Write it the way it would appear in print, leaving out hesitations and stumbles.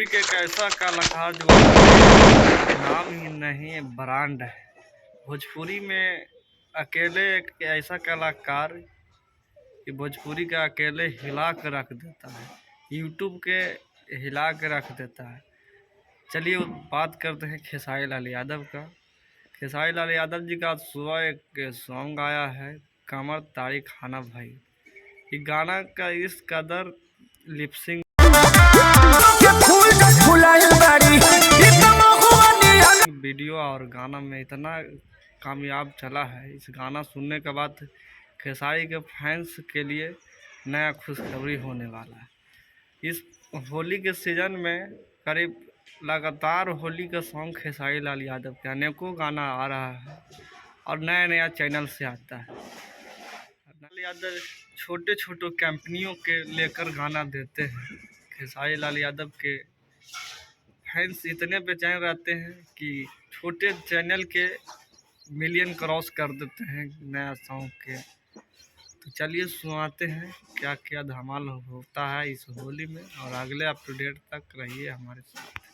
के एक ऐसा कलाकार जो नाम ही नहीं ब्रांड है। भोजपुरी में अकेले एक ऐसा कलाकार कि भोजपुरी का अकेले हिला के रख देता है, यूट्यूब के हिला के रख देता है। चलिए बात करते हैं खेसारी लाल यादव का। खेसारी लाल यादव जी का सुबह एक सॉन्ग आया है, कमर तारी खाना भाई। ये गाना का इस कदर लिपसिंग वीडियो और गाना में इतना कामयाब चला है। इस गाना सुनने के बाद खेसारी के फैंस के लिए नया खुशखबरी होने वाला है। इस होली के सीज़न में करीब लगातार होली का सॉन्ग खेसारी लाल यादव के अनेकों गाना आ रहा है और नया नया चैनल से आता है। लाल यादव छोटे छोटे कंपनियों के लेकर गाना देते हैं। खेसारी लाल यादव के फैंस इतने बेचैन रहते हैं कि छोटे चैनल के मिलियन क्रॉस कर देते हैं नया सॉन्ग के। तो चलिए सुनाते हैं क्या क्या धमाल होता है इस होली में, और अगले अपडेट तक रहिए हमारे साथ।